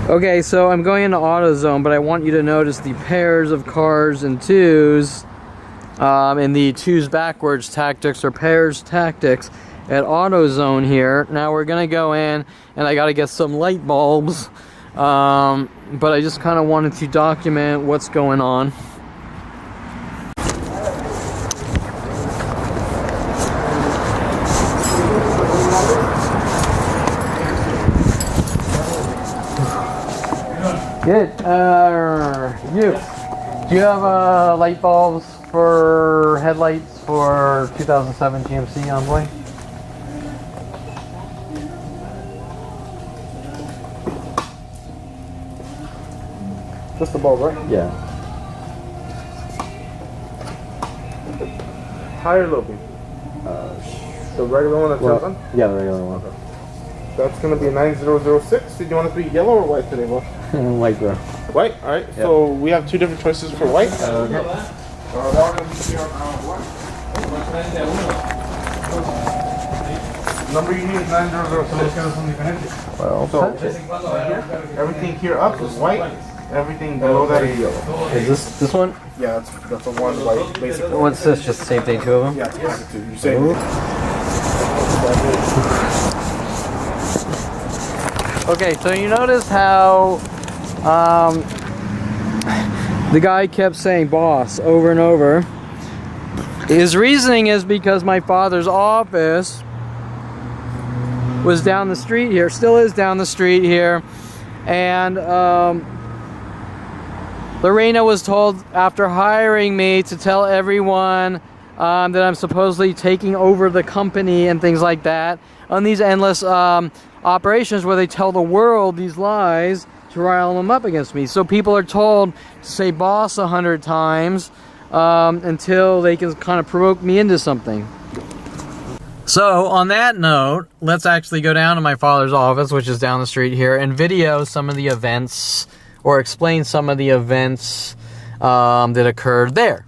Okay, so I'm going into AutoZone, but I want you to notice the pairs of cars and twos in the twos backwards tactics or pairs tactics at AutoZone here. Now we're gonna go in and I gotta get some light bulbs, but I just kind of wanted to document what's going on. Good. Do you have light bulbs for headlights for 2007 GMC Envoy? Just the bulb, right? Yeah. High or low beam? The regular one that's on? Yeah, the regular one. Okay. That's going to be a 9006. Did you want it to be yellow or white today, boss? White, bro. White? Alright, yep. So we have two different choices for white. Okay. Number you need is 9006. Well, so everything here up is white. Everything below that is yellow. Is this one? Yeah, that's a one white, basically. What's this? Just the same thing, two of them? Yeah, it's two. You say. Okay, so you notice how the guy kept saying boss over and over. His reasoning is because my father's office was down the street here, still is down the street here, and Lorena was told after hiring me to tell everyone that I'm supposedly taking over the company and things like that on these endless operations where they tell the world these lies to rile them up against me. So people are told to say boss 100 times until they can kind of provoke me into something. So on that note, let's actually go down to my father's office, which is down the street here, and video some of the events or explain some of the events that occurred there.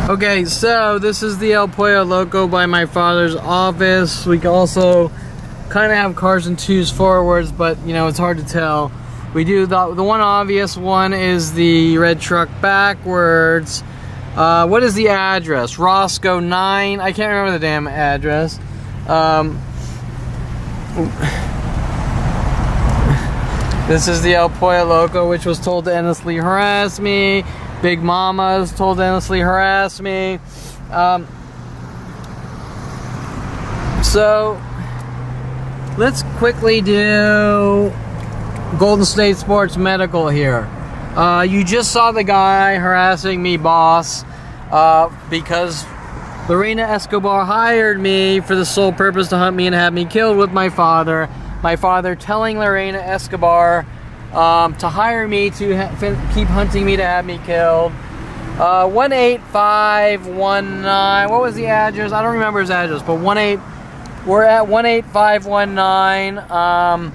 Okay, so this is the El Pollo Loco by my father's office. We can also kind of have cars and twos forwards, but you know, it's hard to tell. We do the one obvious one is the red truck backwards. What is the address? Roscoe 9. I can't remember the damn address. This is the El Pollo Loco, which was told to endlessly harass me. Big Mama's told to endlessly harass me. So let's quickly do Golden State Sports Medical here. You just saw the guy harassing me, boss, because Lorena Escobar hired me for the sole purpose to hunt me and have me killed with my father. My father telling Lorena Escobar to hire me to keep hunting me to have me killed. 18519. What was the address? I don't remember his address, but we're at 18519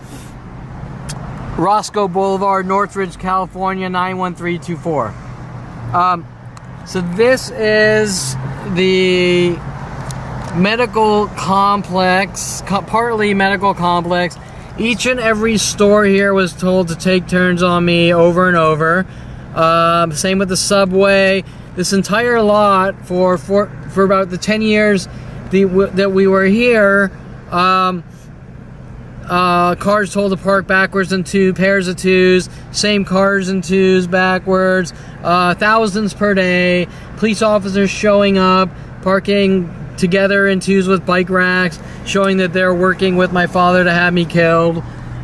Roscoe Boulevard, Northridge, California 91324. So this is the medical complex, partly medical complex. Each and every store here was told to take turns on me over and over. Same with the subway. This entire lot for about the 10 years that we were here, cars told to park backwards in two pairs of twos, same cars in twos backwards, thousands per day, police officers showing up, parking together in twos with bike racks, showing that they're working with my father to have me killed.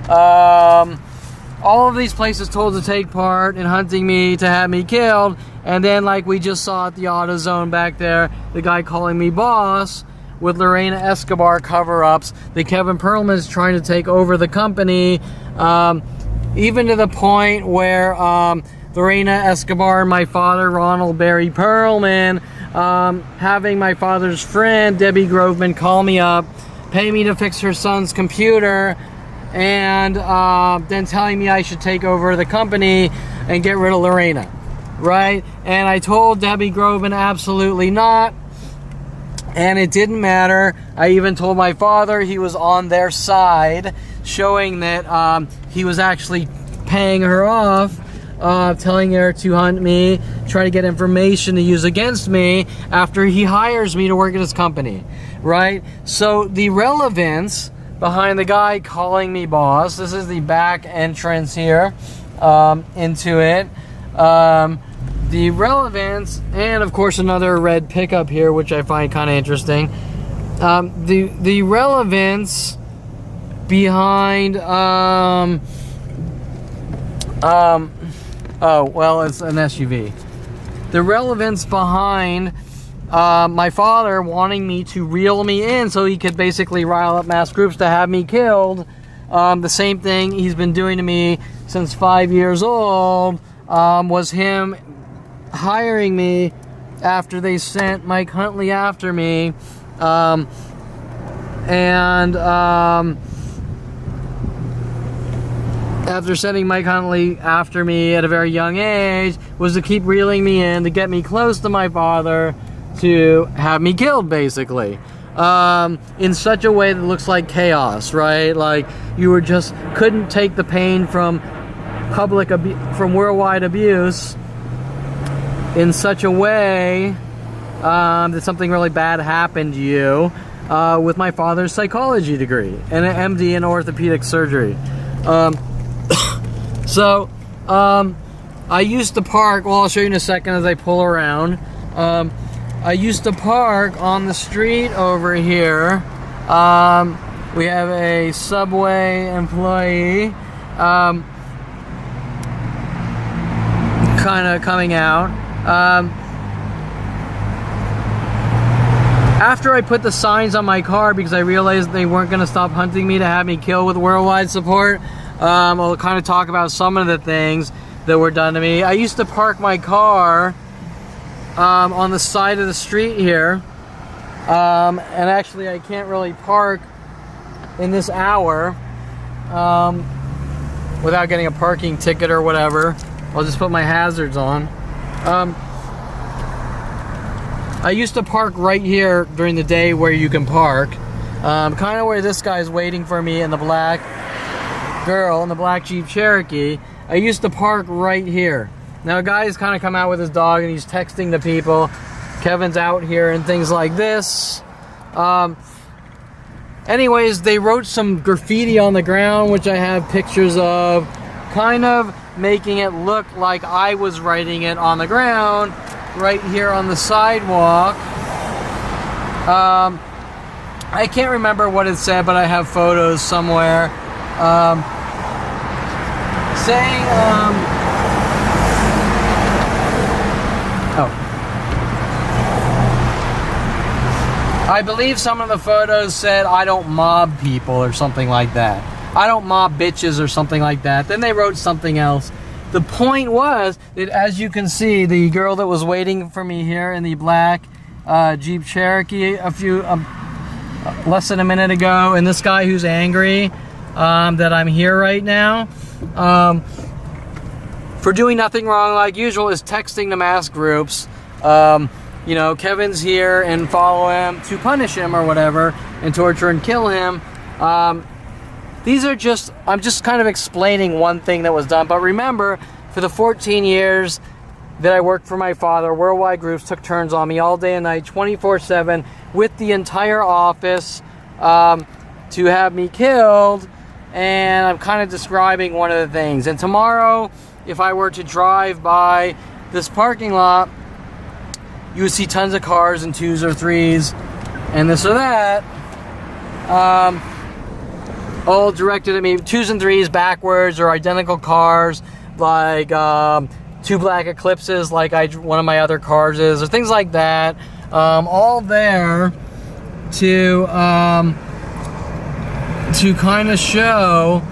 All of these places told to take part in hunting me to have me killed, and then like we just saw at the AutoZone back there, the guy calling me boss with Lorena Escobar cover-ups, that Kevin Perelman is trying to take over the company, even to the point where Lorena Escobar and my father, Ronald Barry Perelman, having my father's friend, Debbie Groveman, call me up, pay me to fix her son's computer, and then telling me I should take over the company and get rid of Lorena, right? And I told Debbie Groveman absolutely not. And it didn't matter. I even told my father he was on their side, showing that he was actually paying her off, telling her to hunt me, try to get information to use against me after he hires me to work at his company, right? So the relevance behind the guy calling me boss, this is the back entrance here into it. The relevance, and of course another red pickup here, which I find kind of interesting. The relevance behind, oh, well, it's an SUV. The relevance behind my father wanting me to reel me in so he could basically rile up mass groups to have me killed. The same thing he's been doing to me since 5 years old, was him hiring me after they sent Mike Huntley after me, after sending Mike Huntley after me at a very young age, was to keep reeling me in to get me close to my father to have me killed, basically, in such a way that looks like chaos, right? Like you were just couldn't take the pain from from worldwide abuse in such a way that something really bad happened to you, with my father's psychology degree and an MD in orthopedic surgery. So I used to park, well, I'll show you in a second as I pull around. I used to park on the street over here. We have a Subway employee kind of coming out. After I put the signs on my car because I realized they weren't going to stop hunting me to have me killed with worldwide support, I'll kind of talk about some of the things that were done to me. I used to park my car on the side of the street here, and actually I can't really park in this hour without getting a parking ticket or whatever. I'll just put my hazards on. I used to park right here during the day where you can park, kind of where this guy's waiting for me and the black girl in the black Jeep Cherokee. I used to park right here. Now a guy's kind of come out with his dog and he's texting the people. Kevin's out here and things like this. Anyways, they wrote some graffiti on the ground, which I have pictures of, kind of making it look like I was writing it on the ground right here on the sidewalk. I can't remember what it said, but I have photos somewhere saying I believe some of the photos said I don't mob people or something like that. I don't mob bitches or something like that. Then they wrote something else. The point was that, as you can see, the girl that was waiting for me here in the black Jeep Cherokee less than a minute ago, and this guy who's angry that I'm here right now for doing nothing wrong like usual is texting the mass groups. You know, Kevin's here and follow him to punish him or whatever and torture and kill him. These are just, I'm just kind of explaining one thing that was done. But remember, for the 14 years that I worked for my father, worldwide groups took turns on me all day and night, 24/7, with the entire office to have me killed. And I'm kind of describing one of the things. And tomorrow, if I were to drive by this parking lot, you would see tons of cars and 2s or 3s and this or that, all directed at me. 2s and 3s backwards, or identical cars, like 2 black Eclipses, like one of my other cars is, or things like that. All there to kind of show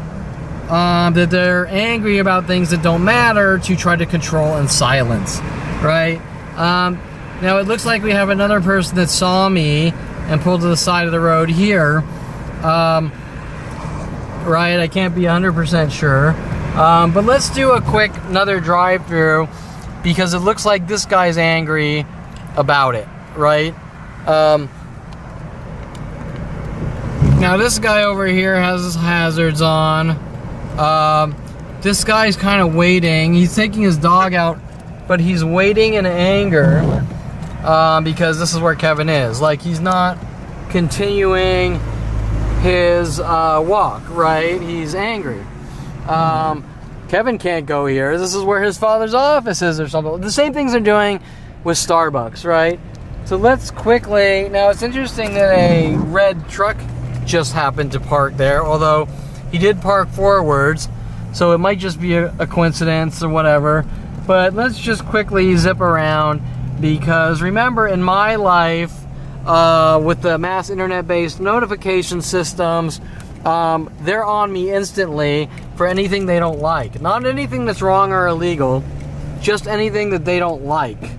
that they're angry about things that don't matter, to try to control and silence, right? Now it looks like we have another person that saw me and pulled to the side of the road here. Right, I can't be 100% sure. But let's do another drive-through, because it looks like this guy's angry about it, right? Now this guy over here has his hazards on. This guy's kind of waiting. He's taking his dog out, but he's waiting in anger because this is where Kevin is. Like, he's not continuing his walk, right? He's angry. Kevin can't go here. This is where his father's office is or something. The same things they're doing with Starbucks, right? So let's quickly... Now, it's interesting that a red truck just happened to park there, although he did park forwards, so it might just be a coincidence or whatever. But let's just quickly zip around, because remember, in my life, with the mass internet-based notification systems, they're on me instantly for anything they don't like. Not anything that's wrong or illegal, just anything that they don't like.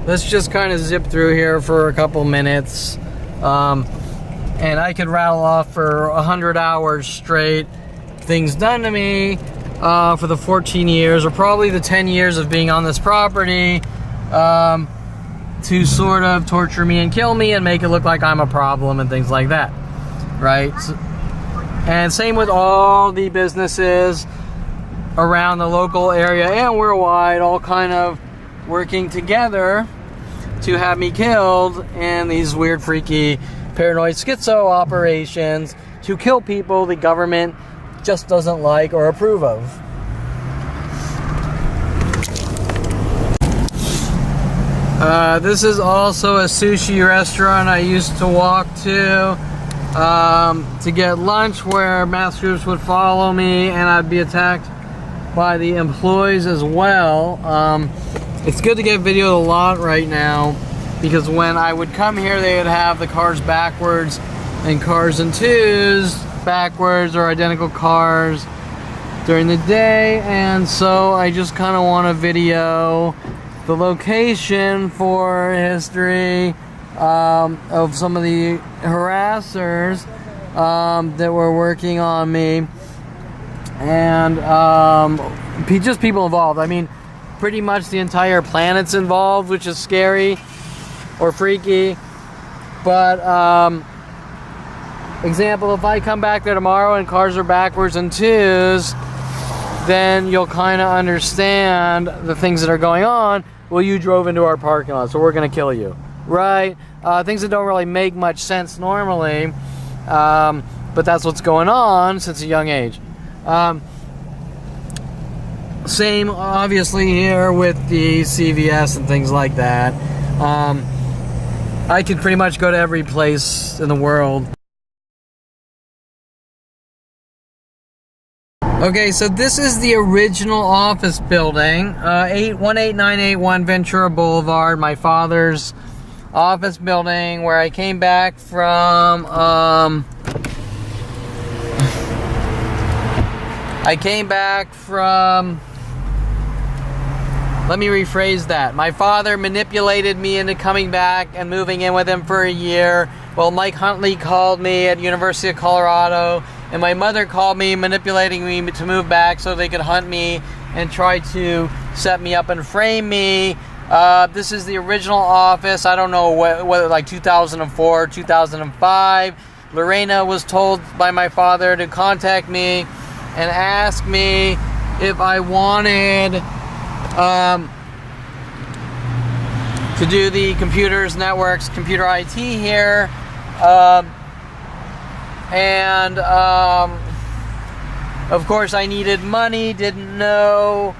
Let's just kind of zip through here for a couple minutes. And I could rattle off for 100 hours straight things done to me for the 14 years, or probably the 10 years of being on this property, to sort of torture me and kill me and make it look like I'm a problem and things like that, right? And same with all the businesses around the local area and worldwide, all kind of working together to have me killed in these weird, freaky, paranoid schizo operations to kill people the government just doesn't like or approve of. This is also a sushi restaurant I used to walk to get lunch, where mass groups would follow me and I'd be attacked by the employees as well. It's good to get videoed a lot right now, because when I would come here, they would have the cars backwards and cars in twos backwards, or identical cars during the day. And so I just kind of want to video the location for history of some of the harassers that were working on me, and just people involved. I mean, pretty much the entire planet's involved, which is scary or freaky. But example, if I come back there tomorrow and cars are backwards and twos, then you'll kind of understand the things that are going on. Well, you drove into our parking lot, so we're gonna kill you, right? Things that don't really make much sense normally, but that's what's going on since a young age. Same, obviously, here with the CVS and things like that. I could pretty much go to every place in the world. Okay, so this is the original office building, 18981 Ventura Boulevard, my father's office building, where I came back from, let me rephrase that. My father manipulated me into coming back and moving in with him for a year. Well, Mike Huntley called me at University of Colorado, and my mother called me, manipulating me to move back so they could hunt me and try to set me up and frame me. This is the original office. I don't know whether like 2004, 2005. Lorena was told by my father to contact me and ask me if I wanted to do the computers, networks, computer IT here. Of course I needed money, didn't know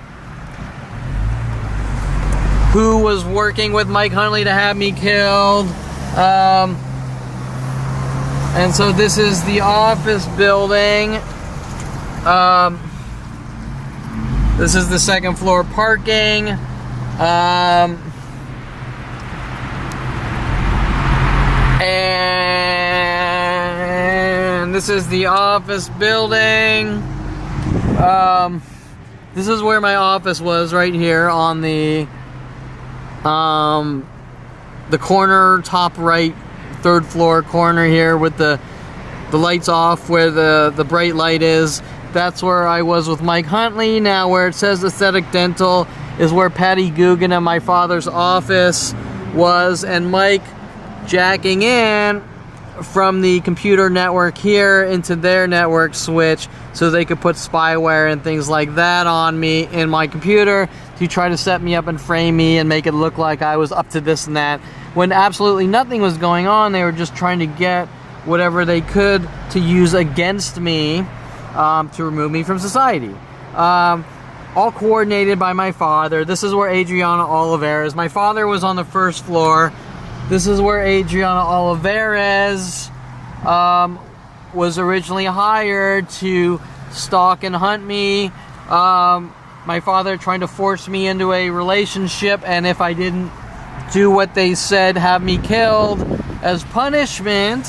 who was working with Mike Huntley to have me killed. And so this is the office building. This is the second floor parking. And this is the office building. This is where my office was, right here on the corner, top right, third floor corner here, with the lights off where the bright light is. That's where I was with Mike Huntley. Now where it says Aesthetic Dental is where Patty Guggen and my father's office was, and Mike jacking in from the computer network here into their network switch so they could put spyware and things like that on me in my computer to try to set me up and frame me and make it look like I was up to this and that, when absolutely nothing was going on. They were just trying to get whatever they could to use against me to remove me from society. All coordinated by my father. This is where Adriana Oliveira is. My father was on the first floor. This is where Adriana Oliveras was originally hired to stalk and hunt me. My father trying to force me into a relationship, and if I didn't do what they said, have me killed as punishment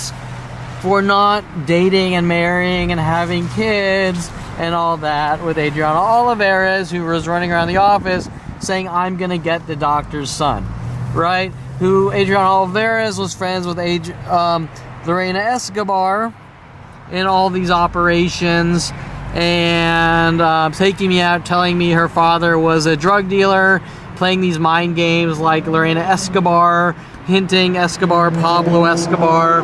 for not dating and marrying and having kids and all that, with Adriana Oliveras, who was running around the office saying, I'm gonna get the doctor's son, right? Who Adriana Oliveras was friends with Lorena Escobar in all these operations, and taking me out, telling me her father was a drug dealer, playing these mind games like Lorena Escobar, hinting Escobar, Pablo Escobar.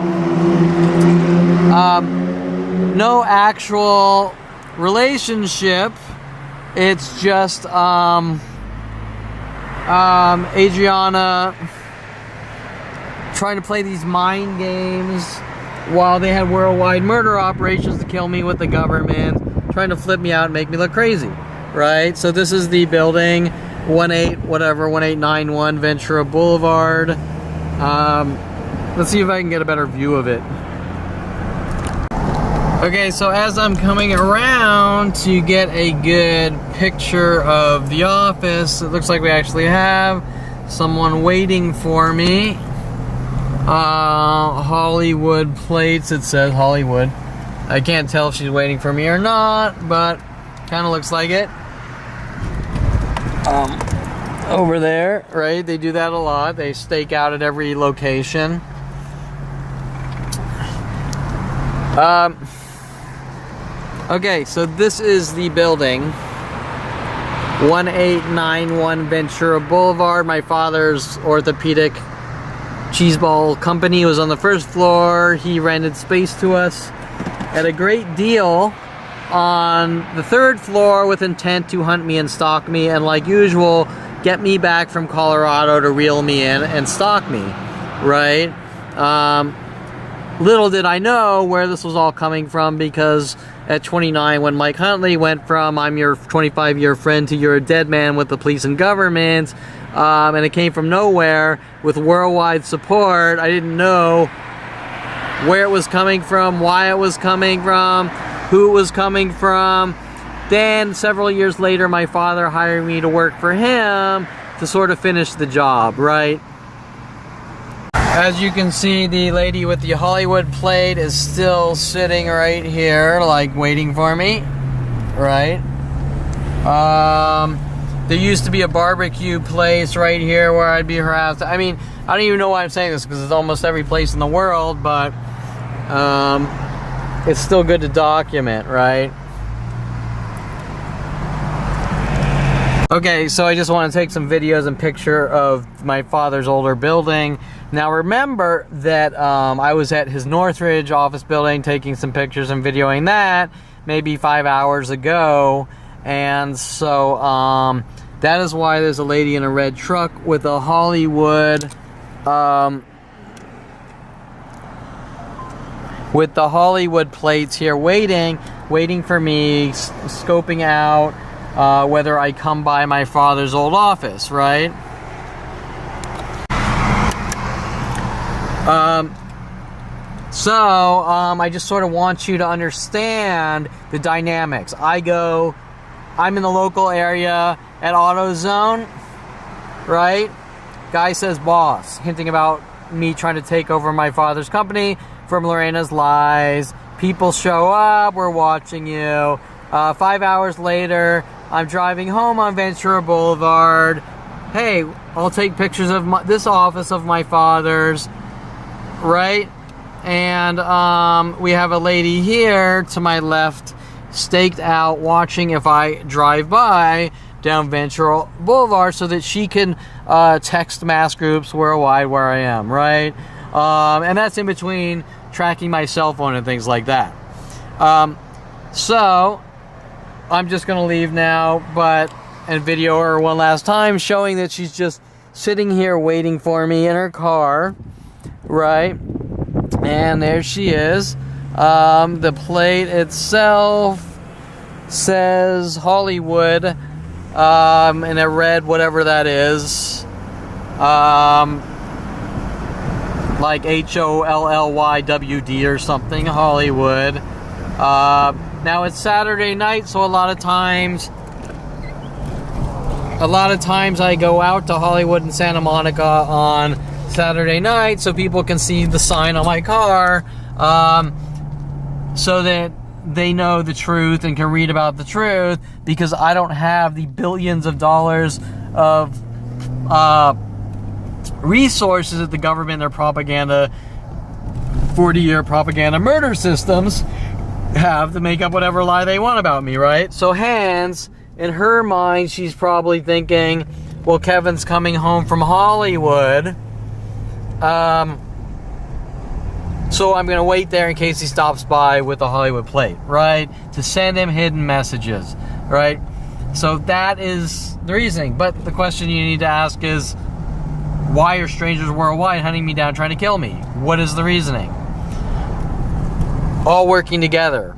No actual relationship. It's just Adriana trying to play these mind games while they had worldwide murder operations to kill me with the government, trying to flip me out and make me look crazy, right? So this is the building, 1891 Ventura Boulevard. Let's see if I can get a better view of it. Okay, so as I'm coming around to get a good picture of the office, it looks like we actually have someone waiting for me. Hollywood plates, it says Hollywood. I can't tell if she's waiting for me or not, but kind of looks like it. Over there, right? They do that a lot. They stake out at every location. Okay, so this is the building, 1891 Ventura Boulevard. My father's orthopedic cheeseball company was on the first floor. He rented space to us at a great deal on the third floor with intent to hunt me and stalk me, and like usual, get me back from Colorado to reel me in and stalk me, right? Little did I know where this was all coming from, because at 29, when Mike Huntley went from I'm your 25-year friend to you're a dead man with the police and government, and it came from nowhere with worldwide support, I didn't know where it was coming from, why it was coming from, who it was coming from. Then several years later, my father hired me to work for him to sort of finish the job, right? As you can see, the lady with the Hollywood plate is still sitting right here, like waiting for me, right? There used to be a barbecue place right here where I'd be harassed. I mean, I don't even know why I'm saying this, because it's almost every place in the world, but it's still good to document, right? Okay, so I just want to take some videos and picture of my father's older building. Now remember that I was at his Northridge office building taking some pictures and videoing that maybe 5 hours ago, and so that is why there's a lady in a red truck with a Hollywood with the Hollywood plates here waiting for me, scoping out whether I come by my father's old office, right? I just sort of want you to understand the dynamics. I'm in the local area at AutoZone, right? Guy says boss, hinting about me trying to take over my father's company from Lorena's lies. People show up, we're watching you. 5 hours later, I'm driving home on Ventura Boulevard. Hey, I'll take pictures of this office of my father's, right? And we have a lady here to my left, staked out, watching if I drive by down Ventura Boulevard so that she can text mass groups worldwide where I am, right? And that's in between tracking my cell phone and things like that. So I'm just gonna leave now, and video her one last time, showing that she's just sitting here waiting for me in her car, right? And there she is. The plate itself says Hollywood, in a red, whatever that is, like HOLLYWD or something, Hollywood. Now it's Saturday night, so a lot of times I go out to Hollywood and Santa Monica on Saturday night so people can see the sign on my car, so that they know the truth and can read about the truth, because I don't have the billions of dollars of resources that the government, their propaganda, 40-year propaganda murder systems have to make up whatever lie they want about me, right? So Hans, in her mind, she's probably thinking, well, Kevin's coming home from Hollywood, so I'm going to wait there in case he stops by with a Hollywood plate, right? To send him hidden messages, right? So that is the reasoning. But the question you need to ask is, why are strangers worldwide hunting me down, trying to kill me? What is the reasoning? All working together,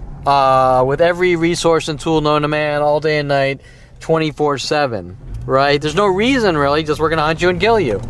with every resource and tool known to man, all day and night, 24/7, right? There's no reason, really, just we're going to hunt you and kill you.